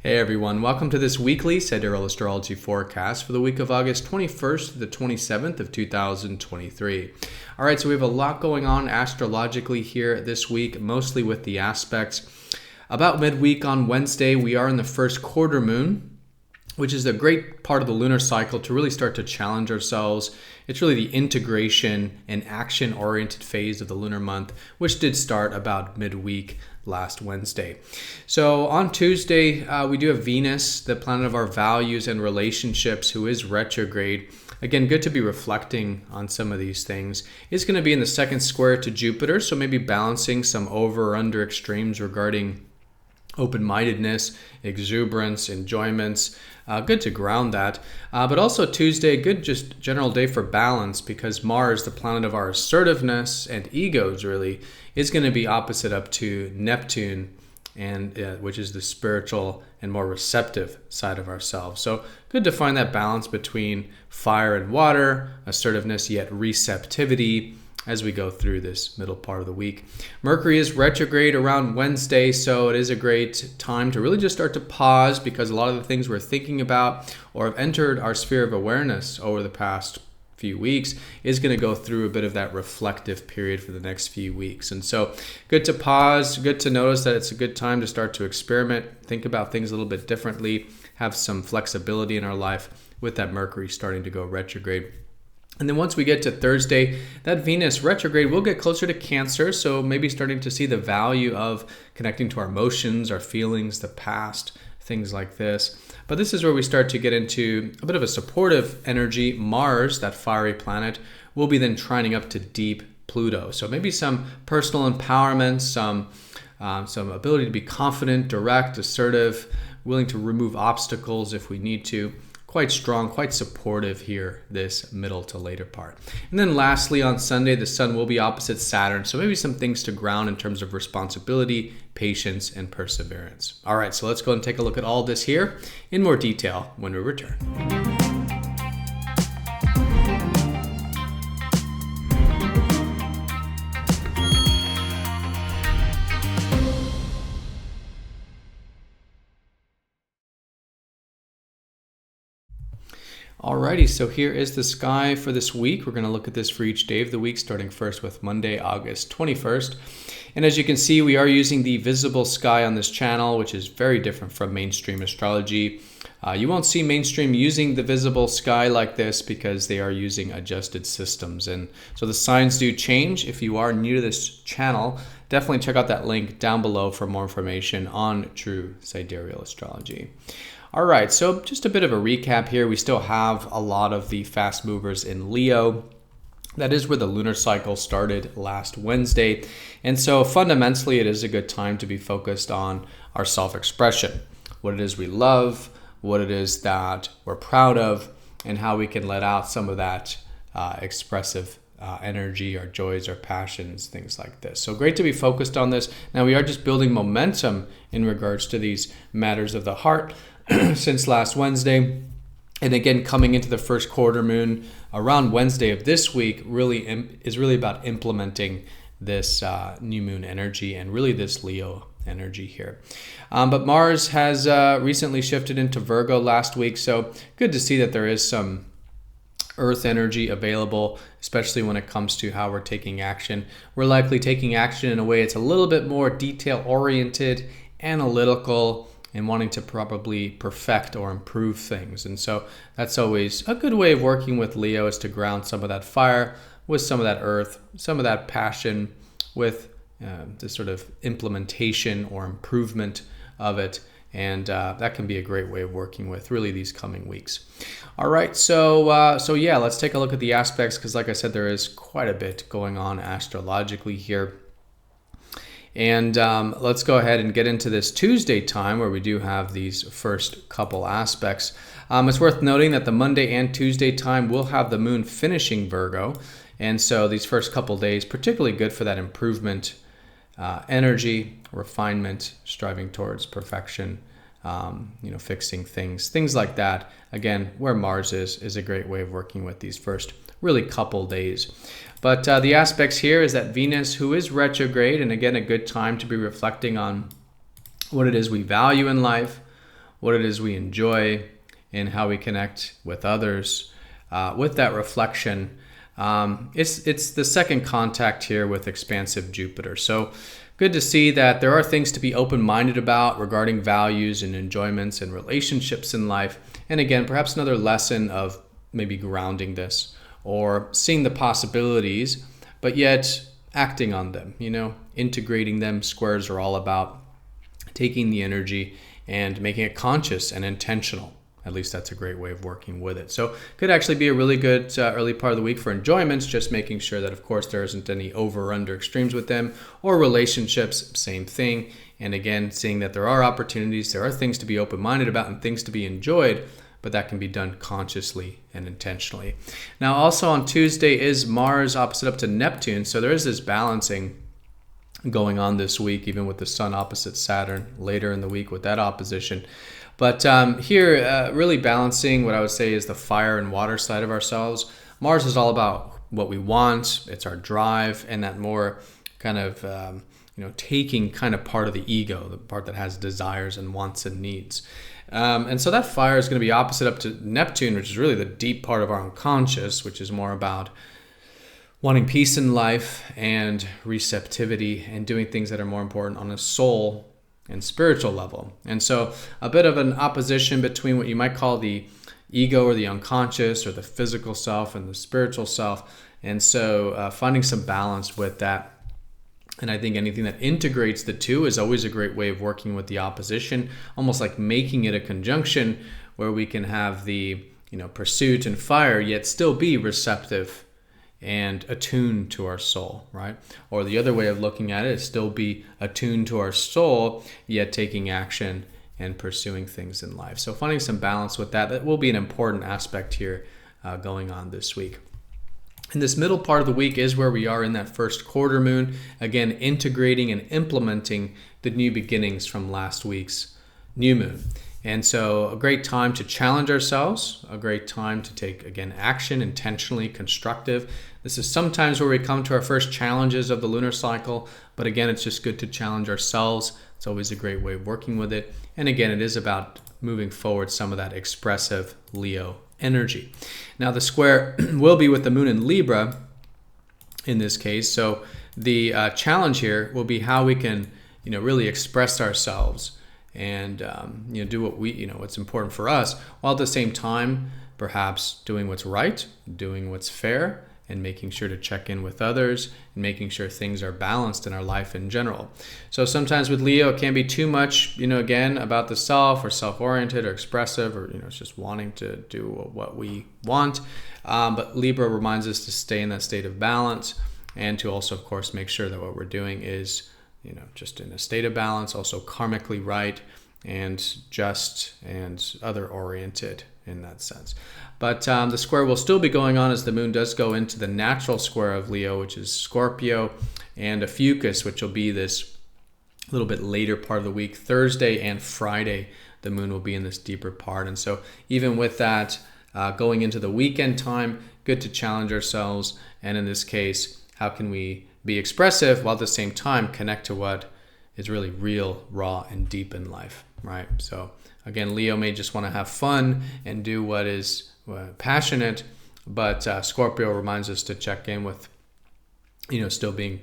Hey everyone, welcome to this weekly Sidereal Astrology forecast for the week of August 21st to the 27th of 2023. All right, so we have a lot going on astrologically here this week, mostly with the aspects. About midweek on Wednesday, we are in the first quarter moon, which is a great part of the lunar cycle to really start to challenge ourselves. It's really the integration and action-oriented phase of the lunar month, which did start about midweek last Wednesday. So on Tuesday, we do have Venus, the planet of our values and relationships, who is retrograde. Again, good to be reflecting on some of these things. It's going to be in the second square to Jupiter, so maybe balancing some over or under extremes regarding open-mindedness, exuberance, enjoyments. Good to ground that. But also Tuesday, good just general day for balance, because Mars, the planet of our assertiveness and egos really, is going to be opposite up to Neptune, and which is the spiritual and more receptive side of ourselves. So good to find that balance between fire and water, assertiveness yet receptivity, as we go through this middle part of the week. Mercury is retrograde around Wednesday, so it is a great time to really just start to pause, because a lot of the things we're thinking about or have entered our sphere of awareness over the past few weeks is going to go through a bit of that reflective period for the next few weeks. And so good to pause, good to notice that it's a good time to start to experiment, think about things a little bit differently, have some flexibility in our life with that Mercury starting to go retrograde. And then once we get to Thursday, that Venus retrograde will get closer to Cancer, so maybe starting to see the value of connecting to our emotions, our feelings, the past, things like this. But this is where we start to get into a bit of a supportive energy. Mars, that fiery planet, will be then trining up to deep Pluto. So maybe some personal empowerment, some ability to be confident, direct, assertive, willing to remove obstacles if we need to. Quite strong, quite supportive here, this middle to later part. And then lastly, on Sunday, the sun will be opposite Saturn. So maybe some things to ground in terms of responsibility, patience, and perseverance. All right, so let's go and take a look at all this here in more detail when we return. Alrighty, so here is the sky for this week. We're going to look at this for each day of the week, starting first with Monday, August 21st. And as you can see, we are using the visible sky on this channel, which is very different from mainstream astrology. You won't see mainstream using the visible sky like this because they are using adjusted systems. And so the signs do change. If you are new to this channel, definitely check out that link down below for more information on true sidereal astrology. All right, so just a bit of a recap here. We still have a lot of the fast movers in Leo. That is where the lunar cycle started last Wednesday. And so fundamentally, it is a good time to be focused on our self-expression, what it is we love, what it is that we're proud of, and how we can let out some of that expressive energy, our joys, our passions, things like this. So great to be focused on this. Now we are just building momentum in regards to these matters of the heart since last Wednesday. And again, coming into the first quarter moon around Wednesday of this week is really about implementing this new moon energy and really this Leo energy here. But Mars has recently shifted into Virgo last week, so good to see that there is some Earth energy available, especially when it comes to how we're taking action. We're likely taking action in a way it's a little bit more detail-oriented, analytical, and wanting to probably perfect or improve things. And so that's always a good way of working with Leo, is to ground some of that fire with some of that earth, some of that passion with the sort of implementation or improvement of it. And that can be a great way of working with really these coming weeks. All right, so yeah, let's take a look at the aspects, because like I said, there is quite a bit going on astrologically here. And let's go ahead and get into this Tuesday time, where we do have these first couple aspects. It's worth noting that the Monday and Tuesday time will have the moon finishing Virgo. And so these first couple days, particularly good for that improvement, energy, refinement, striving towards perfection, fixing things like that. Again, where Mars is a great way of working with these first really couple days. But the aspects here is that Venus, who is retrograde, and again, a good time to be reflecting on what it is we value in life, what it is we enjoy, and how we connect with others. With that reflection, it's the second contact here with expansive Jupiter. So good to see that there are things to be open-minded about regarding values and enjoyments and relationships in life. And again, perhaps another lesson of maybe grounding this or seeing the possibilities, but yet acting on them, integrating them. Squares are all about taking the energy and making it conscious and intentional. At least that's a great way of working with it. So could actually be a really good early part of the week for enjoyments, just making sure that, of course, there isn't any over or under extremes with them, or relationships, same thing. And again, seeing that there are opportunities, there are things to be open-minded about and things to be enjoyed, but that can be done consciously and intentionally. Now, also on Tuesday is Mars opposite up to Neptune. So there is this balancing going on this week, even with the Sun opposite Saturn later in the week with that opposition. But here, really balancing what I would say is the fire and water side of ourselves. Mars is all about what we want. It's our drive, and that more kind of, taking kind of part of the ego, the part that has desires and wants and needs. And so that fire is going to be opposite up to Neptune, which is really the deep part of our unconscious, which is more about wanting peace in life and receptivity and doing things that are more important on a soul and spiritual level. And so a bit of an opposition between what you might call the ego or the unconscious or the physical self and the spiritual self. And so finding some balance with that. And I think anything that integrates the two is always a great way of working with the opposition, almost like making it a conjunction where we can have the pursuit and fire, yet still be receptive and attuned to our soul, right? Or the other way of looking at it is still be attuned to our soul, yet taking action and pursuing things in life. So finding some balance with that will be an important aspect here going on this week. And this middle part of the week is where we are in that first quarter moon, again, integrating and implementing the new beginnings from last week's new moon. And so a great time to challenge ourselves, a great time to take, again, action, intentionally, constructive. This is sometimes where we come to our first challenges of the lunar cycle, but again, it's just good to challenge ourselves. It's always a great way of working with it. And again, it is about moving forward some of that expressive Leo energy. Now, the square will be with the moon in Libra in this case. So the challenge here will be how we can, really express ourselves and do what what's important for us, while at the same time perhaps doing what's right, doing what's fair, and making sure to check in with others and making sure things are balanced in our life in general. So sometimes with Leo, it can be too much, again, about the self or self-oriented or expressive, or it's just wanting to do what we want. But Libra reminds us to stay in that state of balance and to also, of course, make sure that what we're doing is just in a state of balance, also karmically right and just and other oriented in that sense. But the square will still be going on as the moon does go into the natural square of Leo, which is Scorpio, and Ophiuchus, which will be this little bit later part of the week. Thursday and Friday, the moon will be in this deeper part. And so even with that, going into the weekend time, good to challenge ourselves. And in this case, how can we be expressive while at the same time connect to what is really real, raw, and deep in life, right? So again, Leo may just want to have fun and do what is passionate, but Scorpio reminds us to check in with, still being,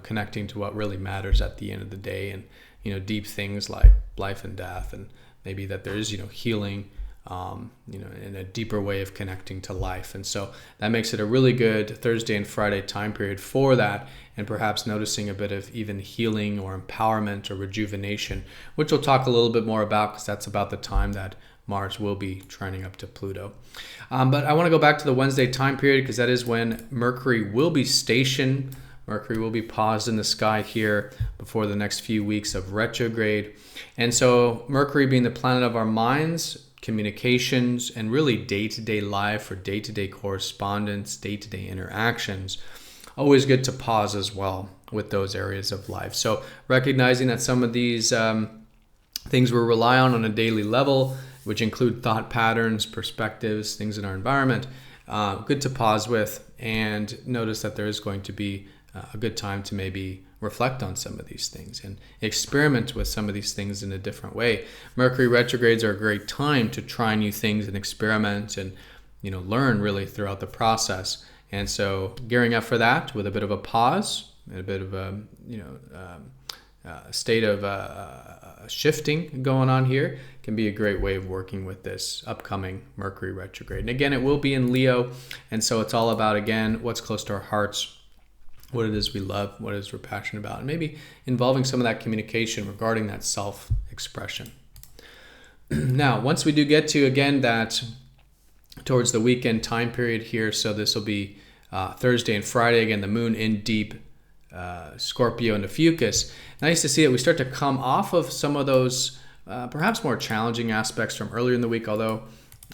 connecting to what really matters at the end of the day, and, deep things like life and death, and maybe that there is, healing, in a deeper way of connecting to life. And so that makes it a really good Thursday and Friday time period for that, and perhaps noticing a bit of even healing or empowerment or rejuvenation, which we'll talk a little bit more about because that's about the time that Mars will be trining up to Pluto. But I want to go back to the Wednesday time period because that is when Mercury will be stationed. Mercury will be paused in the sky here before the next few weeks of retrograde. And so Mercury being the planet of our minds, communications, and really day-to-day life or day-to-day correspondence, day-to-day interactions, always good to pause as well with those areas of life. So recognizing that some of these things we rely on a daily level, which include thought patterns, perspectives, things in our environment, good to pause with and notice that there is going to be a good time to maybe reflect on some of these things and experiment with some of these things in a different way. Mercury retrogrades are a great time to try new things and experiment and, learn really throughout the process. And so gearing up for that with a bit of a pause and a bit of a, state of shifting going on here can be a great way of working with this upcoming Mercury retrograde. And again, it will be in Leo. And so it's all about, again, what's close to our hearts, what it is we love, what it is we're passionate about, and maybe involving some of that communication regarding that self-expression. Now, once we do get to, again, that towards the weekend time period here, so this will be Thursday and Friday, again, the moon in deep Scorpio and Ophiuchus. Nice to see that we start to come off of some of those perhaps more challenging aspects from earlier in the week, although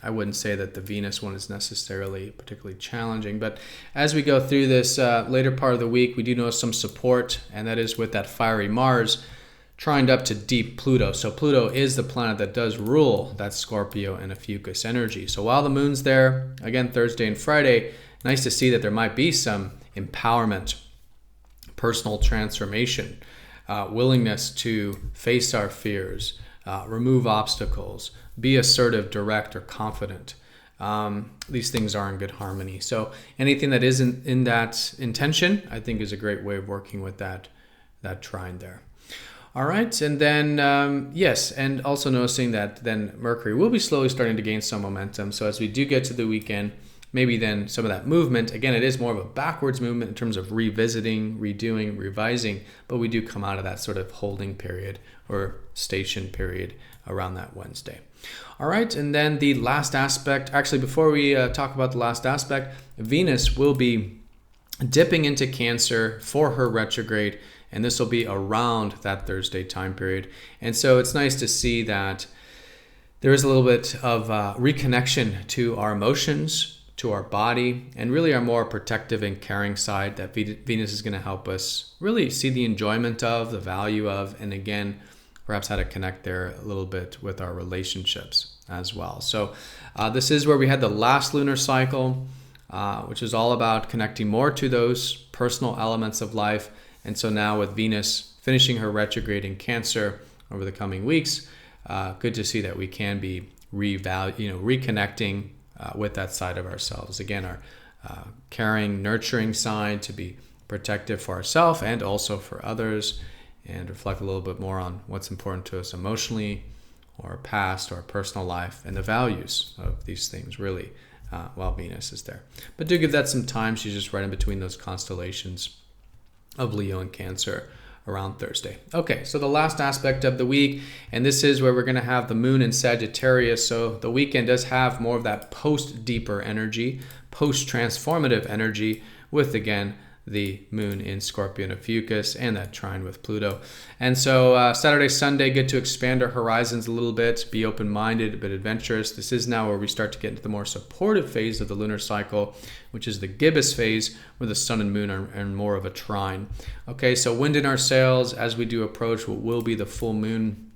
I wouldn't say that the Venus one is necessarily particularly challenging. But as we go through this later part of the week, we do notice some support, and that is with that fiery Mars trined up to deep Pluto. So Pluto is the planet that does rule that Scorpio and Ophiuchus energy. So while the moon's there, again, Thursday and Friday, nice to see that there might be some empowerment, personal transformation, willingness to face our fears, remove obstacles, be assertive, direct, or confident. These things are in good harmony. So anything that isn't in that intention, I think, is a great way of working with that trine there. All right, and then, yes, and also noticing that then Mercury will be slowly starting to gain some momentum. So as we do get to the weekend, maybe then some of that movement, again, it is more of a backwards movement in terms of revisiting, redoing, revising, but we do come out of that sort of holding period or station period around that Wednesday. All right, and then the last aspect, actually, before we talk about the last aspect, Venus will be dipping into Cancer for her retrograde, and this will be around that Thursday time period. And so it's nice to see that there is a little bit of reconnection to our emotions, to our body, and really our more protective and caring side that Venus is going to help us really see the enjoyment of, the value of, and again, perhaps how to connect there a little bit with our relationships as well. So this is where we had the last lunar cycle, which is all about connecting more to those personal elements of life. And so now with Venus finishing her retrograde in Cancer over the coming weeks, good to see that we can be reconnecting with that side of ourselves. Again, our caring, nurturing side to be protective for ourselves and also for others, and reflect a little bit more on what's important to us emotionally, or our past, or our personal life, and the values of these things really while Venus is there. But do give that some time. She's just right in between those constellations of Leo and Cancer around Thursday. Okay, so the last aspect of the week, and this is where we're going to have the moon in Sagittarius. So the weekend does have more of that post-deeper energy, post-transformative energy with, again, the moon in Scorpio and Ophiuchus and that trine with Pluto. And so Saturday, Sunday, get to expand our horizons a little bit, be open-minded, a bit adventurous. This is now where we start to get into the more supportive phase of the lunar cycle, which is the gibbous phase, where the sun and moon are in more of a trine. Okay, so wind in our sails as we do approach what will be the full moon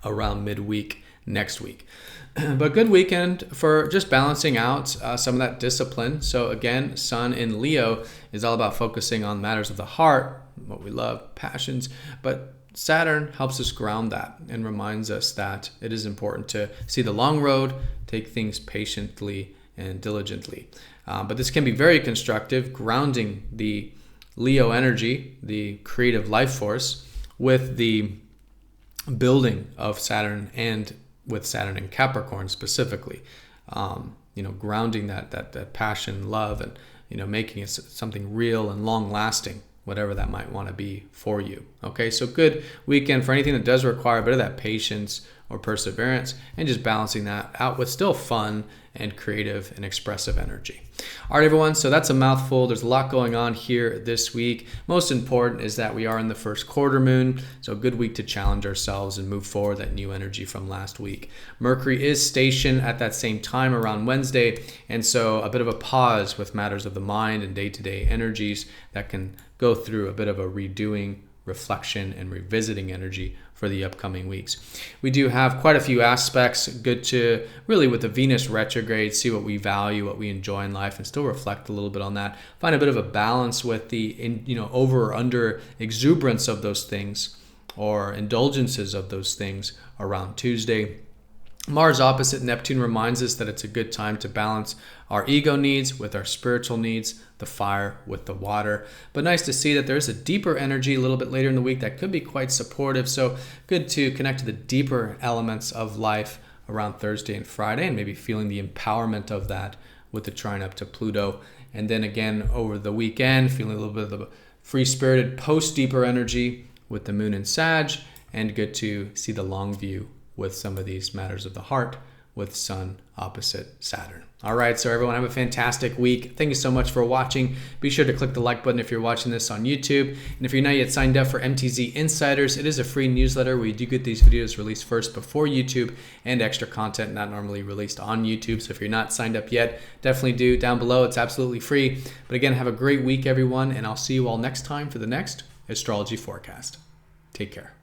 around midweek next week. But good weekend for just balancing out some of that discipline. So again, Sun in Leo is all about focusing on matters of the heart, what we love, passions. But Saturn helps us ground that and reminds us that it is important to see the long road, take things patiently and diligently. But this can be very constructive, grounding the Leo energy, the creative life force, with the building of Saturn and with Saturn in Capricorn specifically, grounding that passion, love, and, making it something real and long lasting, whatever that might want to be for you. Okay, so good weekend for anything that does require a bit of that patience or perseverance, and just balancing that out with still fun and creative and expressive energy. All right, everyone, so that's a mouthful. There's a lot going on here this week. Most important is that we are in the first quarter moon, so a good week to challenge ourselves and move forward that new energy from last week. Mercury is stationed at that same time around Wednesday, and so a bit of a pause with matters of the mind and day-to-day energies that can go through a bit of a redoing, reflection and revisiting energy for the upcoming weeks. We do have quite a few aspects, good to really with the Venus retrograde, see what we value, what we enjoy in life, and still reflect a little bit on that. Find a bit of a balance with the over or under exuberance of those things or indulgences of those things around Tuesday. Mars opposite Neptune reminds us that it's a good time to balance our ego needs with our spiritual needs, the fire with the water. But nice to see that there's a deeper energy a little bit later in the week that could be quite supportive. So good to connect to the deeper elements of life around Thursday and Friday, and maybe feeling the empowerment of that with the trine up to Pluto. And then again over the weekend, feeling a little bit of the free-spirited post-deeper energy with the moon in Sag, and good to see the long view with some of these matters of the heart with Sun opposite Saturn. All right, so everyone have a fantastic week. Thank you so much for watching. Be sure to click the like button if you're watching this on YouTube. And if you're not yet signed up for MTZ Insiders, it is a free newsletter where you do get these videos released first before YouTube and extra content not normally released on YouTube. So if you're not signed up yet, definitely do down below. It's absolutely free. But again, have a great week, everyone, and I'll see you all next time for the next astrology forecast. Take care.